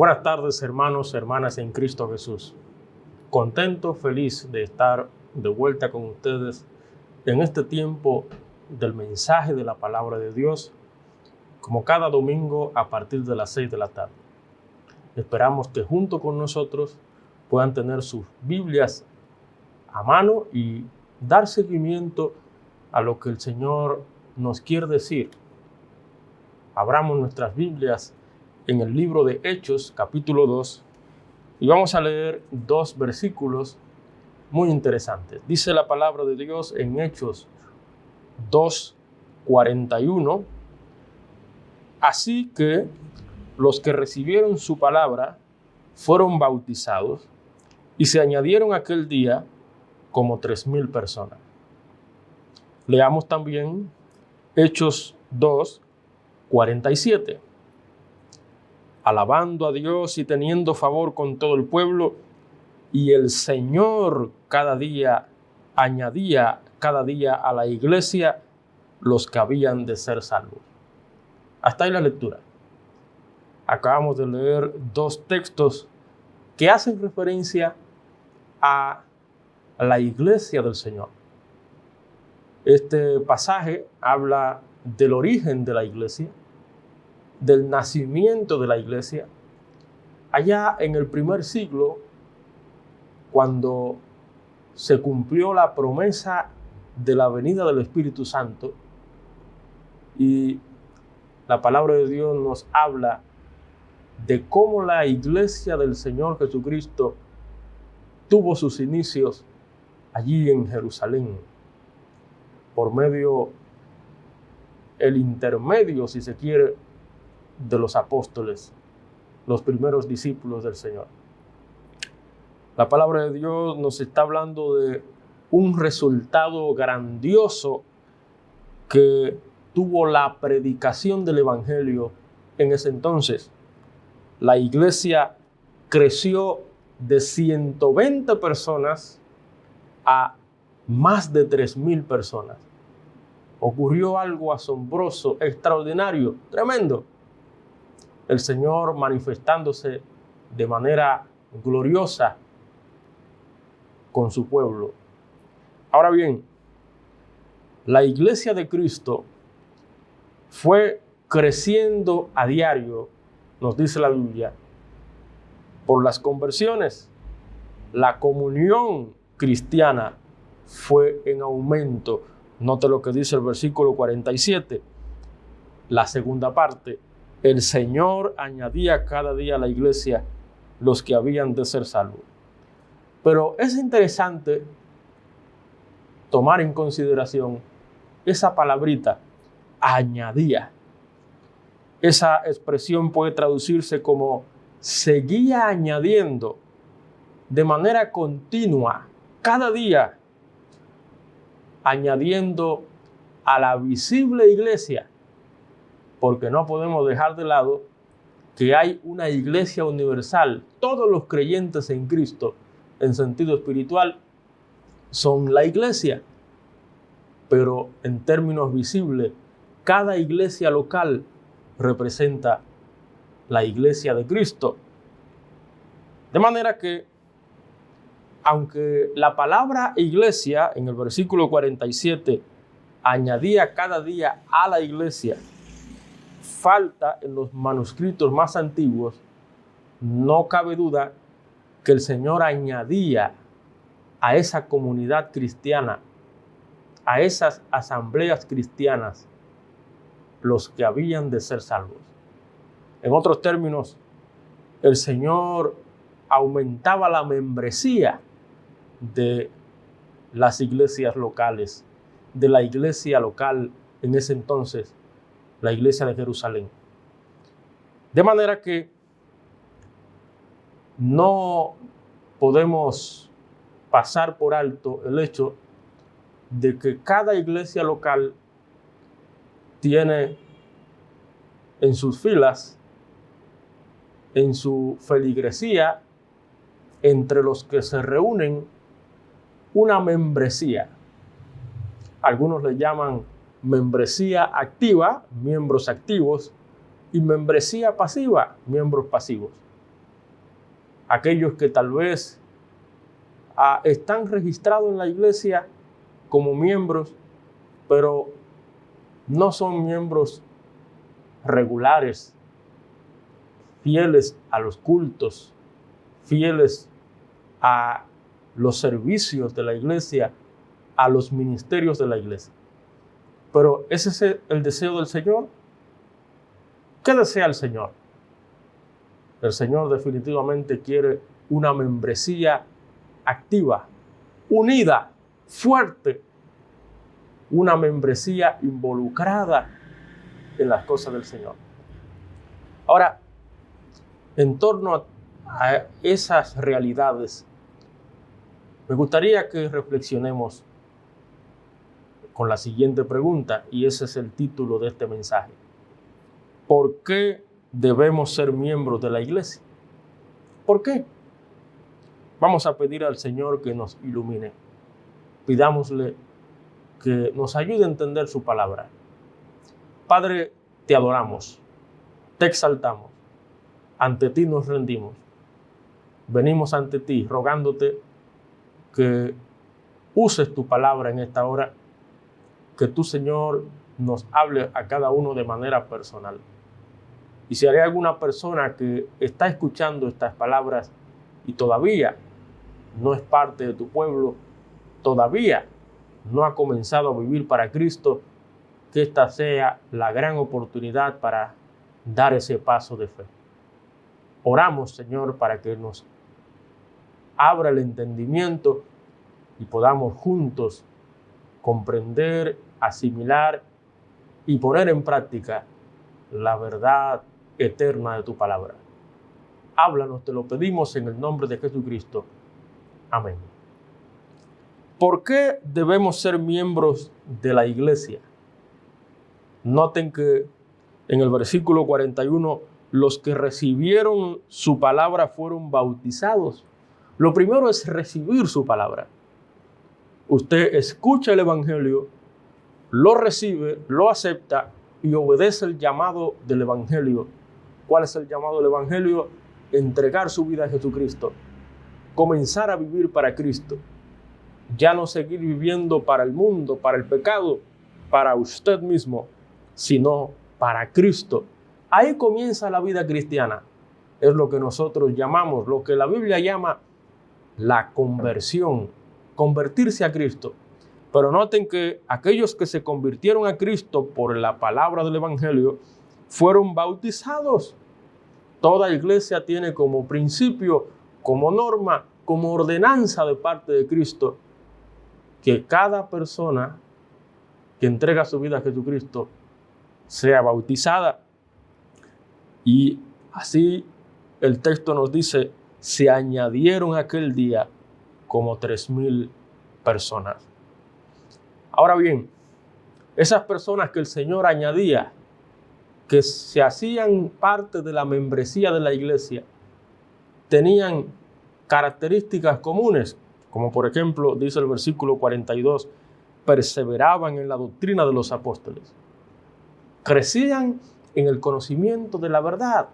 Buenas tardes, hermanos, hermanas en Cristo Jesús. Contento, feliz de estar de vuelta con ustedes en este tiempo del mensaje de la palabra de Dios, como cada domingo a partir de las 6 de la tarde. Esperamos que junto con nosotros puedan tener sus Biblias a mano y dar seguimiento a lo que el Señor nos quiere decir. Abramos nuestras Biblias en el libro de Hechos, capítulo 2, y vamos a leer dos versículos muy interesantes. Dice la palabra de Dios en Hechos 2:41, así que los que recibieron su palabra fueron bautizados y se añadieron aquel día como 3,000 personas. Leamos también Hechos 2:47. Alabando a Dios y teniendo favor con todo el pueblo, y el Señor cada día añadía cada día a la iglesia los que habían de ser salvos. Hasta ahí la lectura. Acabamos de leer dos textos que hacen referencia a la iglesia del Señor. Este pasaje habla del origen de la iglesia, del nacimiento de la iglesia. Allá en el primer siglo, cuando se cumplió la promesa de la venida del Espíritu Santo, y la palabra de Dios nos habla de cómo la iglesia del Señor Jesucristo tuvo sus inicios allí en Jerusalén, por medio, el intermedio, si se quiere, de los apóstoles, los primeros discípulos del Señor. La palabra de Dios nos está hablando de un resultado grandioso que tuvo la predicación del Evangelio en ese entonces. La iglesia creció de 120 personas a más de 3,000 personas. Ocurrió algo asombroso, extraordinario, tremendo. El Señor manifestándose de manera gloriosa con su pueblo. Ahora bien, la iglesia de Cristo fue creciendo a diario, nos dice la Biblia, por las conversiones. La comunión cristiana fue en aumento. Note lo que dice el versículo 47, la segunda parte. El Señor añadía cada día a la iglesia los que habían de ser salvos. Pero es interesante tomar en consideración esa palabrita, añadía. Esa expresión puede traducirse como seguía añadiendo de manera continua, cada día, añadiendo a la visible iglesia, porque no podemos dejar de lado que hay una iglesia universal. Todos los creyentes en Cristo, en sentido espiritual, son la iglesia. Pero en términos visibles, cada iglesia local representa la iglesia de Cristo. De manera que, aunque la palabra iglesia, en el versículo 47, añadía cada día a la iglesia, falta en los manuscritos más antiguos, no cabe duda que el Señor añadía a esa comunidad cristiana, a esas asambleas cristianas, los que habían de ser salvos. En otros términos, el Señor aumentaba la membresía de las iglesias locales, de la iglesia local en ese entonces, la iglesia de Jerusalén. De manera que no podemos pasar por alto el hecho de que cada iglesia local tiene en sus filas, en su feligresía, entre los que se reúnen, una membresía. Algunos le llaman membresía activa, miembros activos, y membresía pasiva, miembros pasivos. aquellos que tal vez están registrados en la iglesia como miembros, pero no son miembros regulares, fieles a los cultos, fieles a los servicios de la iglesia, a los ministerios de la iglesia. Pero ese es el deseo del Señor. ¿Qué desea el Señor? El Señor definitivamente quiere una membresía activa, unida, fuerte, una membresía involucrada en las cosas del Señor. Ahora, en torno a esas realidades, me gustaría que reflexionemos con la siguiente pregunta, y ese es el título de este mensaje. ¿Por qué debemos ser miembros de la iglesia? ¿Por qué? Vamos a pedir al Señor que nos ilumine. Pidámosle que nos ayude a entender su palabra. Padre, te adoramos, te exaltamos, ante ti nos rendimos. Venimos ante ti rogándote que uses tu palabra en esta hora, que tú, Señor, nos hable a cada uno de manera personal. Y si hay alguna persona que está escuchando estas palabras y todavía no es parte de tu pueblo, todavía no ha comenzado a vivir para Cristo, que esta sea la gran oportunidad para dar ese paso de fe. Oramos, Señor, para que nos abra el entendimiento y podamos juntos comprender, asimilar y poner en práctica la verdad eterna de tu palabra. Háblanos, te lo pedimos en el nombre de Jesucristo. Amén. ¿Por qué debemos ser miembros de la iglesia? Noten que en el versículo 41, los que recibieron su palabra fueron bautizados. Lo primero es recibir su palabra. Usted escucha el evangelio, lo recibe, lo acepta y obedece el llamado del evangelio. ¿Cuál es el llamado del evangelio? Entregar su vida a Jesucristo. Comenzar a vivir para Cristo. Ya no seguir viviendo para el mundo, para el pecado, para usted mismo, sino para Cristo. Ahí comienza la vida cristiana. Es lo que nosotros llamamos, lo que la Biblia llama la conversión, convertirse a Cristo. Pero noten que aquellos que se convirtieron a Cristo por la palabra del evangelio fueron bautizados. Toda iglesia tiene como principio, como norma, como ordenanza de parte de Cristo, que cada persona que entrega su vida a Jesucristo sea bautizada. Y así el texto nos dice, se añadieron aquel día como 3,000 personas. Ahora bien, esas personas que el Señor añadía, que se hacían parte de la membresía de la iglesia, tenían características comunes, como por ejemplo, dice el versículo 42, perseveraban en la doctrina de los apóstoles. Crecían en el conocimiento de la verdad,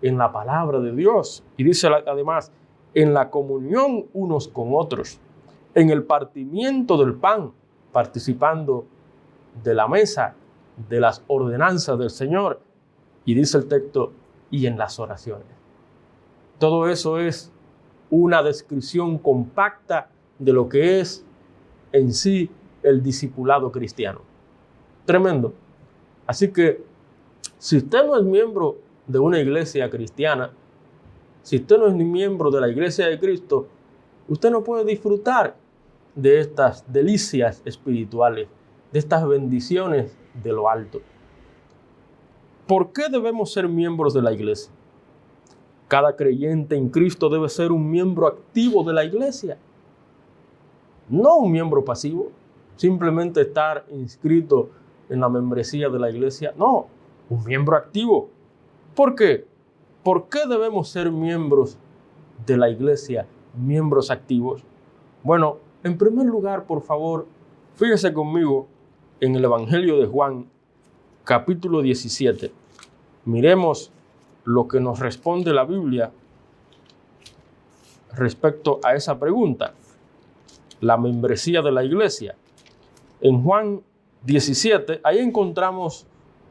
en la palabra de Dios. Y dice además, en la comunión unos con otros, en el partimiento del pan, participando de la mesa, de las ordenanzas del Señor. Y dice el texto, y en las oraciones. Todo eso es una descripción compacta de lo que es en sí el discipulado cristiano. Tremendo. Así que, si usted no es miembro de una iglesia cristiana, si usted no es ni miembro de la iglesia de Cristo, usted no puede disfrutar de estas delicias espirituales, de estas bendiciones de lo alto. ¿Por qué debemos ser miembros de la iglesia? Cada creyente en Cristo debe ser un miembro activo de la iglesia, no un miembro pasivo, simplemente estar inscrito en la membresía de la iglesia. No, un miembro activo. ¿Por qué? ¿Por qué debemos ser miembros de la iglesia, miembros activos? Bueno, en primer lugar, por favor, fíjese conmigo en el Evangelio de Juan, capítulo 17. Miremos lo que nos responde la Biblia respecto a esa pregunta, la membresía de la iglesia. En Juan 17, ahí encontramos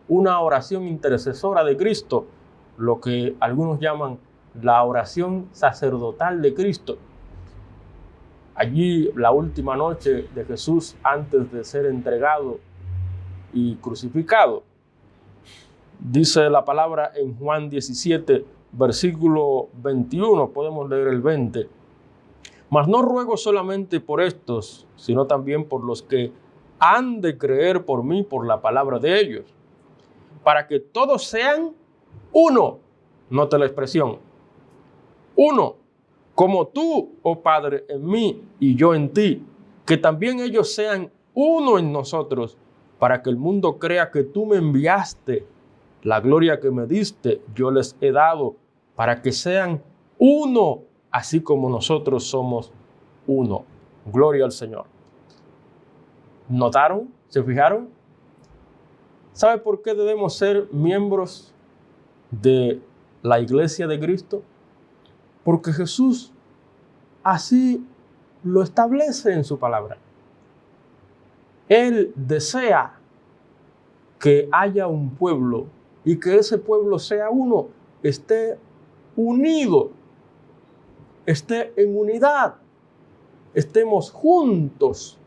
una oración intercesora de Cristo, lo que algunos llaman la oración sacerdotal de Cristo. Allí, la última noche de Jesús antes de ser entregado y crucificado, dice la palabra en Juan 17, versículo 21, podemos leer el 20. Mas no ruego solamente por estos, sino también por los que han de creer por mí por la palabra de ellos, para que todos sean uno. Note la expresión, uno, como tú, oh Padre, en mí y yo en ti, que también ellos sean uno en nosotros, para que el mundo crea que tú me enviaste. La gloria que me diste, yo les he dado, para que sean uno, así como nosotros somos uno. Gloria al Señor. ¿Notaron? ¿Se fijaron? ¿Sabe por qué debemos ser miembros de la iglesia de Cristo? Porque Jesús así lo establece en su palabra. Él desea que haya un pueblo y que ese pueblo sea uno, esté unido, esté en unidad, estemos juntos.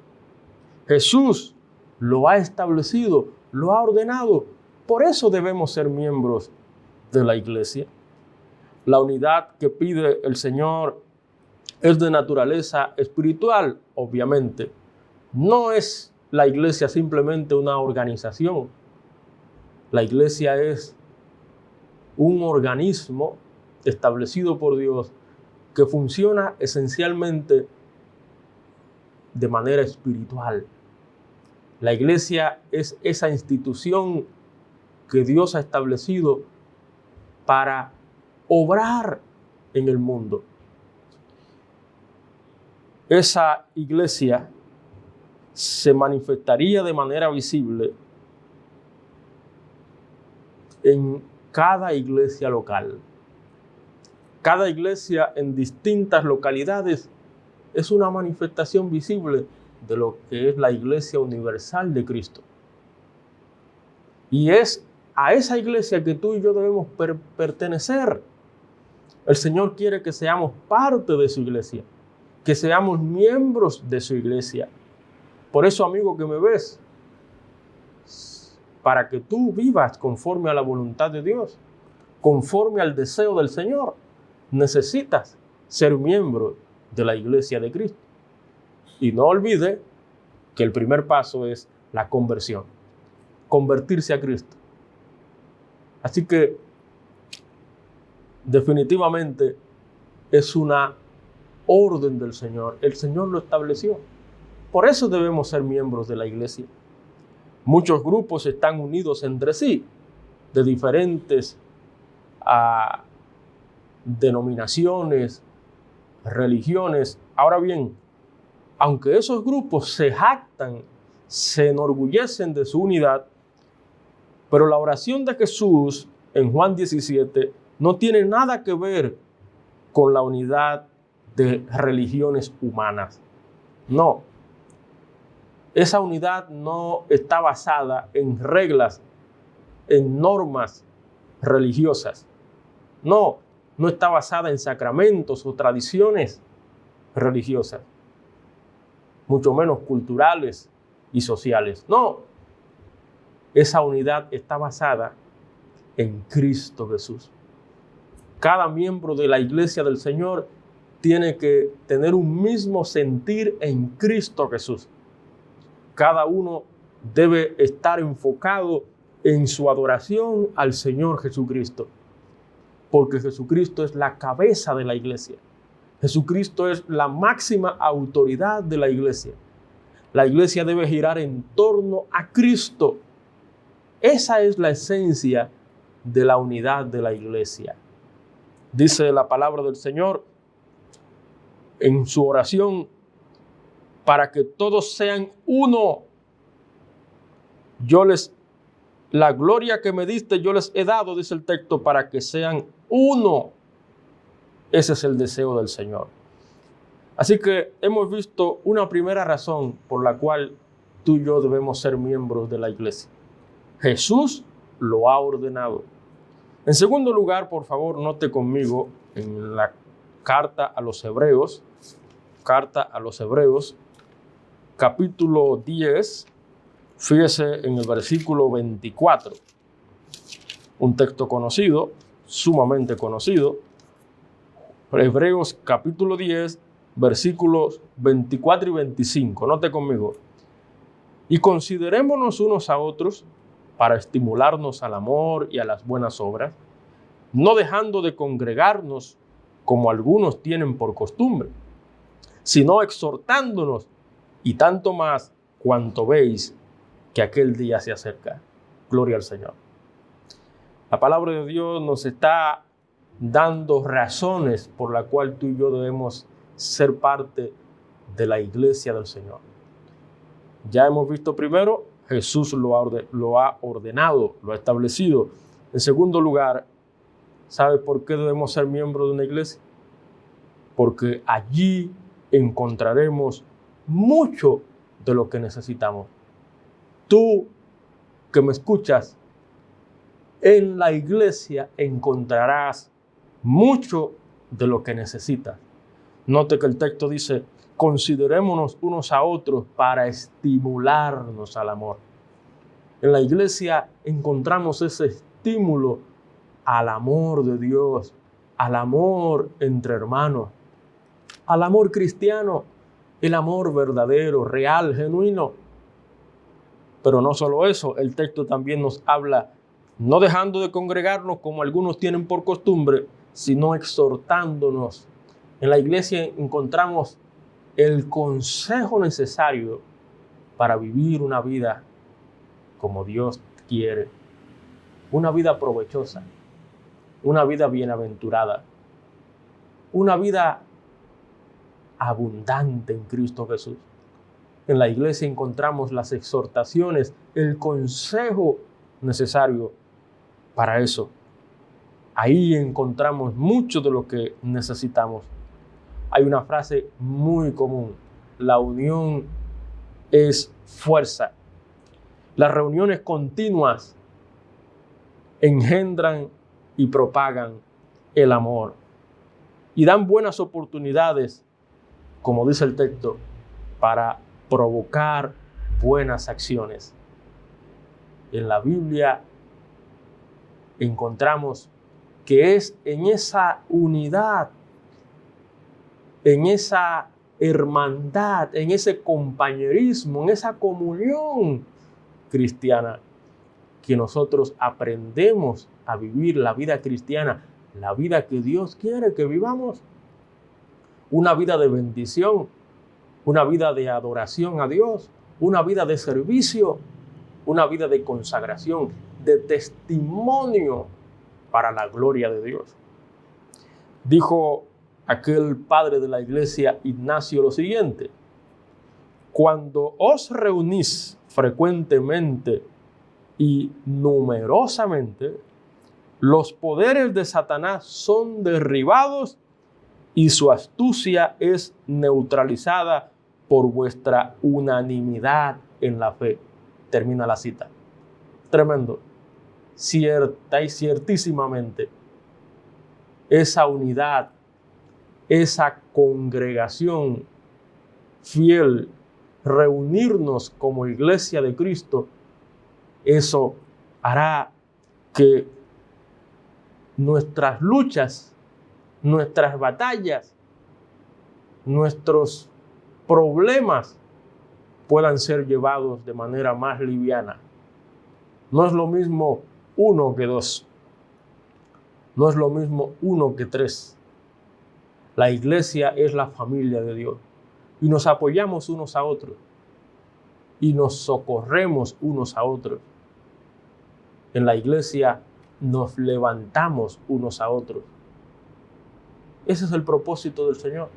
Jesús lo ha establecido, lo ha ordenado. Por eso debemos ser miembros de la iglesia. La unidad que pide el Señor es de naturaleza espiritual, obviamente. No es la iglesia simplemente una organización. La iglesia es un organismo establecido por Dios que funciona esencialmente de manera espiritual. La iglesia es esa institución que Dios ha establecido para obrar en el mundo. Esa iglesia se manifestaría de manera visible en cada iglesia local. Cada iglesia en distintas localidades es una manifestación visible de lo que es la iglesia universal de Cristo. Y es a esa iglesia que tú y yo debemos pertenecer. El Señor quiere que seamos parte de su iglesia, que seamos miembros de su iglesia. Por eso, amigo que me ves, para que tú vivas conforme a la voluntad de Dios, conforme al deseo del Señor, necesitas ser miembro de la iglesia de Cristo. Y no olvide que el primer paso es la conversión, convertirse a Cristo. Así que definitivamente es una orden del Señor. El Señor lo estableció. Por eso debemos ser miembros de la iglesia. Muchos grupos están unidos entre sí, de diferentes denominaciones, religiones. Ahora bien, aunque esos grupos se jactan, se enorgullecen de su unidad, pero la oración de Jesús en Juan 17 no tiene nada que ver con la unidad de religiones humanas. No. Esa unidad no está basada en reglas, en normas religiosas. No, no está basada en sacramentos o tradiciones religiosas, mucho menos culturales y sociales. No, esa unidad está basada en Cristo Jesús. Cada miembro de la iglesia del Señor tiene que tener un mismo sentir en Cristo Jesús. Cada uno debe estar enfocado en su adoración al Señor Jesucristo, porque Jesucristo es la cabeza de la iglesia. Jesucristo es la máxima autoridad de la iglesia. La iglesia debe girar en torno a Cristo. Esa es la esencia de la unidad de la iglesia. Dice la palabra del Señor en su oración, para que todos sean uno. La gloria que me diste yo les he dado, dice el texto, para que sean uno. Ese es el deseo del Señor. Así que hemos visto una primera razón por la cual tú y yo debemos ser miembros de la iglesia. Jesús lo ha ordenado. En segundo lugar, por favor, note conmigo en la carta a los Hebreos, capítulo 10, fíjese en el versículo 24, un texto conocido, sumamente conocido. Hebreos capítulo 10, versículos 24 y 25, note conmigo. Y considerémonos unos a otros para estimularnos al amor y a las buenas obras, no dejando de congregarnos como algunos tienen por costumbre, sino exhortándonos, y tanto más cuanto veis que aquel día se acerca. Gloria al Señor. La palabra de Dios nos está dando razones por las cuales tú y yo debemos ser parte de la iglesia del Señor. Ya hemos visto primero, Jesús lo ha ordenado, lo ha establecido. En segundo lugar, ¿sabe por qué debemos ser miembros de una iglesia? Porque allí encontraremos mucho de lo que necesitamos. Tú que me escuchas, en la iglesia encontrarás mucho de lo que necesitas. Note que el texto dice, considerémonos unos a otros para estimularnos al amor. En la iglesia encontramos ese estímulo al amor de Dios, al amor entre hermanos, al amor cristiano, el amor verdadero, real, genuino. Pero no solo eso, el texto también nos habla, no dejando de congregarnos como algunos tienen por costumbre, sino exhortándonos. En la iglesia encontramos el consejo necesario para vivir una vida como Dios quiere, una vida provechosa, una vida bienaventurada, una vida abundante en Cristo Jesús. En la iglesia encontramos las exhortaciones, el consejo necesario para eso. Ahí encontramos mucho de lo que necesitamos. Hay una frase muy común: la unión es fuerza. Las reuniones continuas engendran y propagan el amor y dan buenas oportunidades, como dice el texto, para provocar buenas acciones. En la Biblia encontramos que es en esa unidad, en esa hermandad, en ese compañerismo, en esa comunión cristiana, que nosotros aprendemos a vivir la vida cristiana, la vida que Dios quiere que vivamos. Una vida de bendición, una vida de adoración a Dios, una vida de servicio, una vida de consagración, de testimonio para la gloria de Dios. Dijo aquel padre de la iglesia, Ignacio, lo siguiente: cuando os reunís frecuentemente y numerosamente, los poderes de Satanás son derribados y su astucia es neutralizada por vuestra unanimidad en la fe. Termina la cita. Tremendo. Cierta y ciertísimamente, esa unidad, esa congregación fiel, reunirnos como iglesia de Cristo, eso hará que nuestras luchas, nuestras batallas, nuestros problemas puedan ser llevados de manera más liviana. No es lo mismo 1 que 2. No es lo mismo 1 que 3. La iglesia es la familia de Dios y nos apoyamos unos a otros y nos socorremos unos a otros. En la iglesia nos levantamos unos a otros. Ese es el propósito del Señor.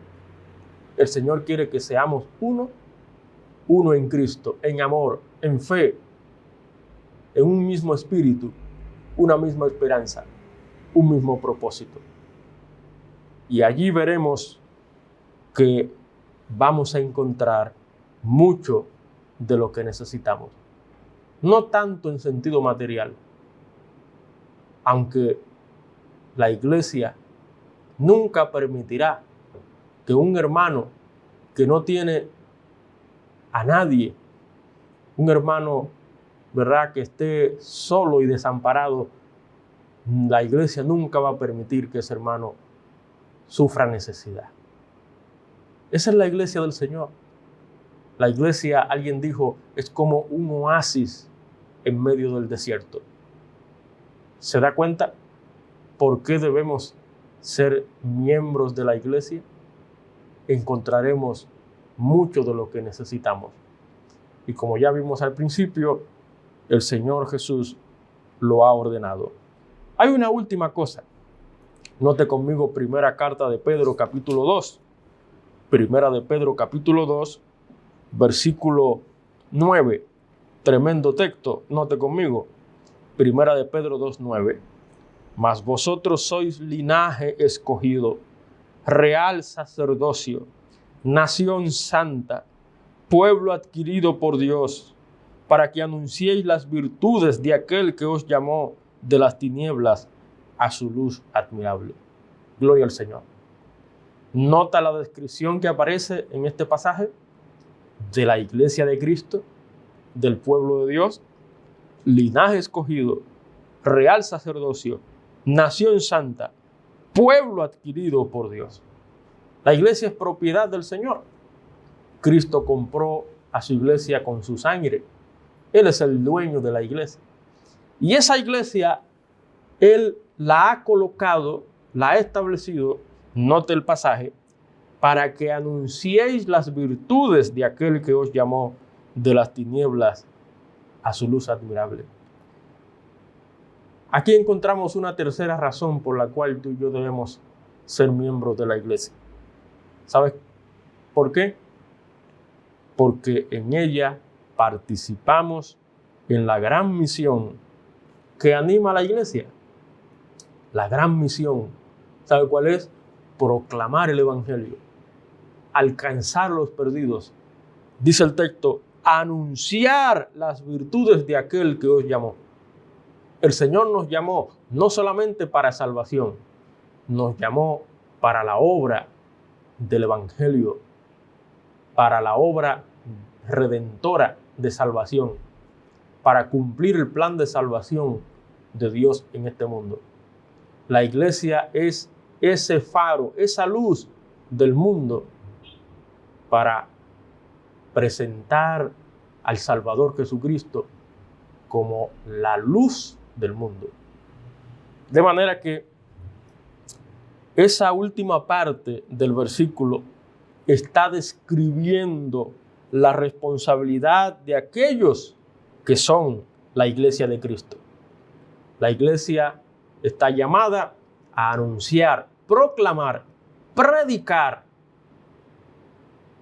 El Señor quiere que seamos uno en Cristo, en amor, en fe, en un mismo espíritu, una misma esperanza, un mismo propósito. Y allí veremos que vamos a encontrar mucho de lo que necesitamos. No tanto en sentido material, aunque la iglesia nunca permitirá que un hermano que no tiene a nadie, un hermano, ¿verdad?, que esté solo y desamparado, la iglesia nunca va a permitir que ese hermano sufra necesidad. Esa es la iglesia del Señor. La iglesia, alguien dijo, es como un oasis en medio del desierto. ¿Se da cuenta por qué debemos ser miembros de la iglesia? Encontraremos mucho de lo que necesitamos. Y como ya vimos al principio, el Señor Jesús lo ha ordenado. Hay una última cosa. Note conmigo primera carta de Pedro, capítulo 2. Primera de Pedro, capítulo 2, versículo 9. Tremendo texto. Note conmigo. Primera de Pedro 2, 9. Mas vosotros sois linaje escogido, real sacerdocio, nación santa, pueblo adquirido por Dios, para que anunciéis las virtudes de aquel que os llamó de las tinieblas a su luz admirable. Gloria al Señor. Nota la descripción que aparece en este pasaje de la iglesia de Cristo, del pueblo de Dios, linaje escogido, real sacerdocio, nación santa, pueblo adquirido por Dios. La iglesia es propiedad del Señor. Cristo compró a su iglesia con su sangre. Él es el dueño de la iglesia. Y esa iglesia, Él la ha colocado, la ha establecido, note el pasaje, para que anunciéis las virtudes de aquel que os llamó de las tinieblas a su luz admirable. Aquí encontramos una tercera razón por la cual tú y yo debemos ser miembros de la iglesia. ¿Sabes por qué? Porque en ella participamos en la gran misión que anima a la iglesia. La gran misión, ¿sabe cuál es? Proclamar el evangelio, alcanzar a los perdidos. Dice el texto, anunciar las virtudes de aquel que os llamó. El Señor nos llamó no solamente para salvación, nos llamó para la obra del evangelio, para la obra redentora de salvación, para cumplir el plan de salvación de Dios en este mundo. La iglesia es ese faro, esa luz del mundo para presentar al Salvador Jesucristo como la luz del mundo. De manera que esa última parte del versículo está describiendo la responsabilidad de aquellos que son la iglesia de Cristo. La iglesia está llamada a anunciar, proclamar, predicar,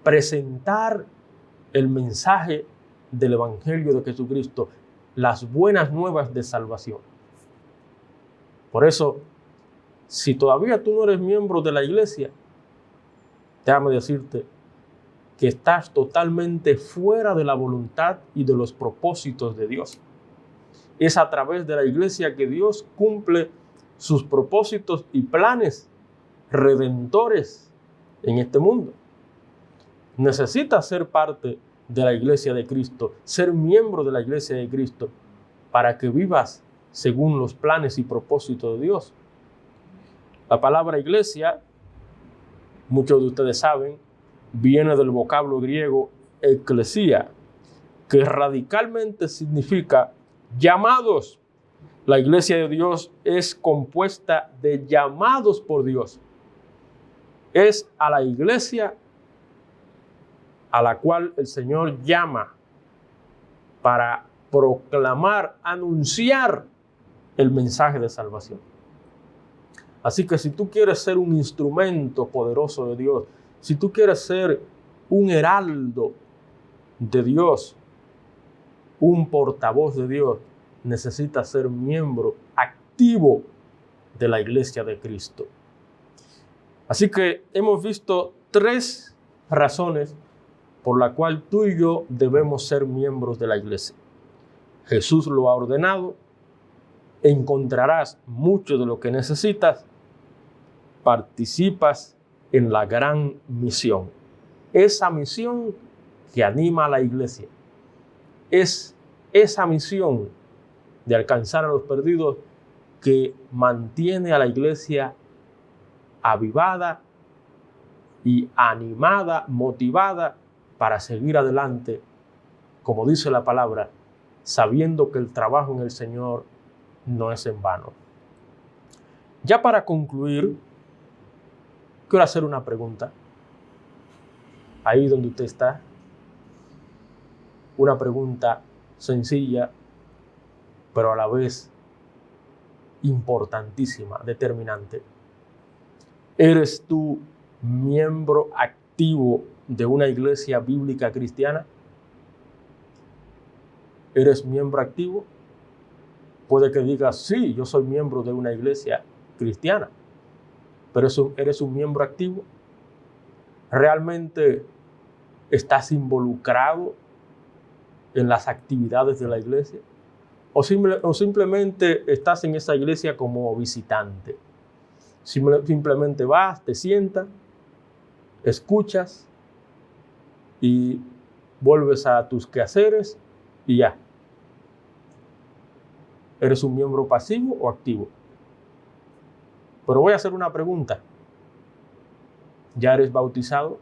presentar el mensaje del Evangelio de Jesucristo, las buenas nuevas de salvación. Por eso, si todavía tú no eres miembro de la iglesia, déjame decirte que estás totalmente fuera de la voluntad y de los propósitos de Dios. Es a través de la iglesia que Dios cumple sus propósitos y planes redentores en este mundo. Necesitas ser parte de la iglesia de Cristo, ser miembro de la iglesia de Cristo, para que vivas según los planes y propósitos de Dios. La palabra iglesia, muchos de ustedes saben, viene del vocablo griego eclesia, que radicalmente significa llamados. La iglesia de Dios es compuesta de llamados por Dios. Es a la iglesia a la cual el Señor llama para proclamar, anunciar el mensaje de salvación. Así que si tú quieres ser un instrumento poderoso de Dios, si tú quieres ser un heraldo de Dios, un portavoz de Dios, necesitas ser miembro activo de la iglesia de Cristo. Así que hemos visto tres razones por las cuales tú y yo debemos ser miembros de la iglesia. Jesús lo ha ordenado, encontrarás mucho de lo que necesitas, participas en la gran misión. Esa misión que anima a la iglesia, es esa misión de alcanzar a los perdidos que mantiene a la iglesia avivada y animada, motivada para seguir adelante, como dice la palabra, sabiendo que el trabajo en el Señor no es en vano. Ya para concluir, quiero hacer una pregunta. Ahí donde usted está, una pregunta sencilla, pero a la vez importantísima, determinante. ¿Eres tú miembro activo de una iglesia bíblica cristiana? ¿Eres miembro activo? Puede que digas, sí, yo soy miembro de una iglesia cristiana, pero ¿eres un miembro activo? ¿Realmente estás involucrado en las actividades de la iglesia? ¿O simplemente estás en esa iglesia como visitante? Simplemente vas, te sientas, escuchas y vuelves a tus quehaceres y ya. ¿Eres un miembro pasivo o activo? Pero voy a hacer una pregunta. ¿Ya eres bautizado?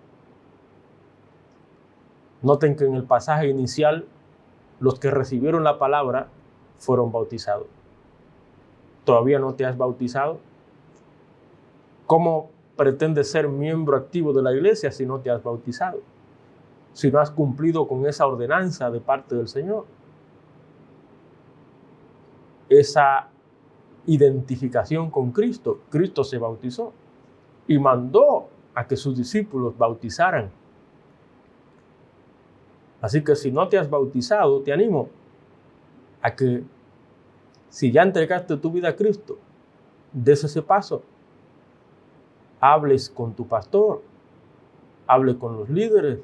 Noten que en el pasaje inicial, los que recibieron la palabra fueron bautizados. ¿Todavía no te has bautizado? ¿Cómo pretendes ser miembro activo de la iglesia si no te has bautizado? Si no has cumplido con esa ordenanza de parte del Señor. Esa identificación con Cristo. Cristo se bautizó y mandó a que sus discípulos bautizaran. Así que si no te has bautizado, te animo a que, si ya entregaste tu vida a Cristo, des ese paso. Hables con tu pastor, hable con los líderes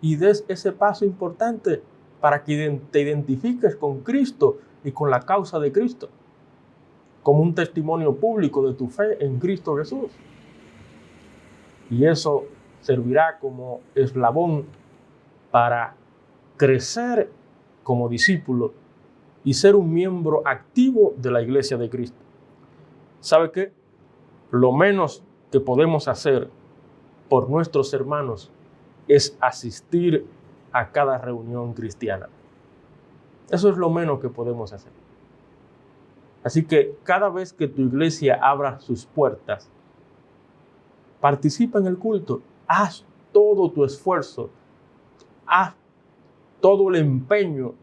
y des ese paso importante para que te identifiques con Cristo y con la causa de Cristo, como un testimonio público de tu fe en Cristo Jesús. Y eso servirá como eslabón para crecer como discípulo y ser un miembro activo de la iglesia de Cristo. ¿Sabe qué? Lo menos que podemos hacer por nuestros hermanos es asistir a cada reunión cristiana. Eso es lo menos que podemos hacer. Así que cada vez que tu iglesia abra sus puertas, participa en el culto, haz todo tu esfuerzo, haz todo el empeño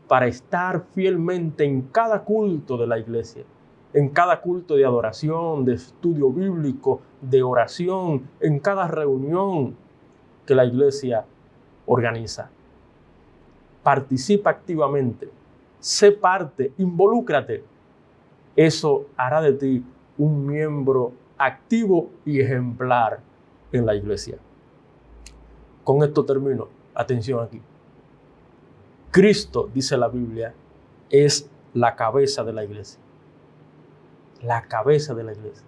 para estar fielmente en cada culto de la iglesia, en cada culto de adoración, de estudio bíblico, de oración, en cada reunión que la iglesia organiza. Participa activamente, sé parte, involúcrate. Eso hará de ti un miembro activo y ejemplar en la iglesia. Con esto termino. Atención aquí. Cristo, dice la Biblia, es la cabeza de la iglesia. La cabeza de la iglesia.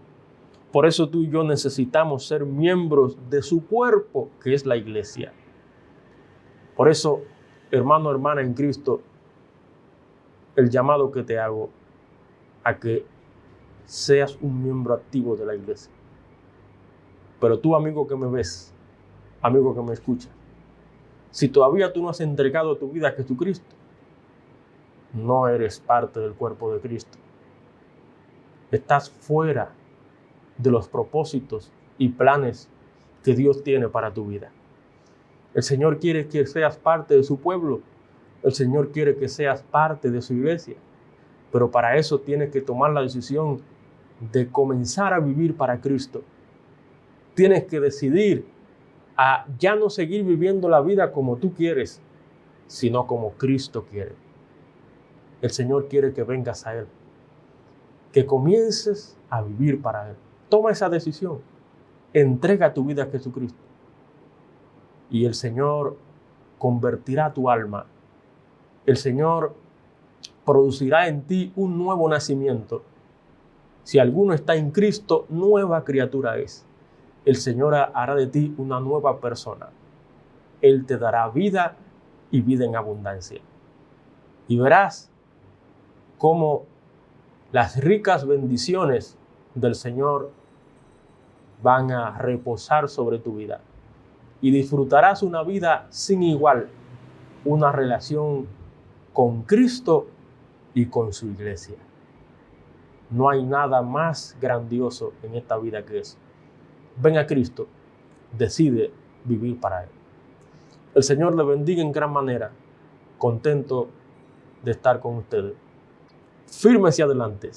Por eso tú y yo necesitamos ser miembros de su cuerpo, que es la iglesia. Por eso, hermano, hermana en Cristo, el llamado que te hago a que seas un miembro activo de la iglesia. Pero tú, amigo que me ves, amigo que me escuchas, si todavía tú no has entregado tu vida a Jesucristo, no eres parte del cuerpo de Cristo. Estás fuera de los propósitos y planes que Dios tiene para tu vida. El Señor quiere que seas parte de su pueblo. El Señor quiere que seas parte de su iglesia. Pero para eso tienes que tomar la decisión de comenzar a vivir para Cristo. Tienes que decidir a ya no seguir viviendo la vida como tú quieres, sino como Cristo quiere. El Señor quiere que vengas a Él, que comiences a vivir para Él. Toma esa decisión, entrega tu vida a Jesucristo y el Señor convertirá tu alma. El Señor producirá en ti un nuevo nacimiento. Si alguno está en Cristo, nueva criatura es. El Señor hará de ti una nueva persona. Él te dará vida y vida en abundancia. Y verás cómo las ricas bendiciones del Señor van a reposar sobre tu vida. Y disfrutarás una vida sin igual, una relación con Cristo y con su iglesia. No hay nada más grandioso en esta vida que eso. Ven a Cristo, decide vivir para Él. El Señor le bendiga en gran manera. Contento de estar con ustedes. Firmes y adelante.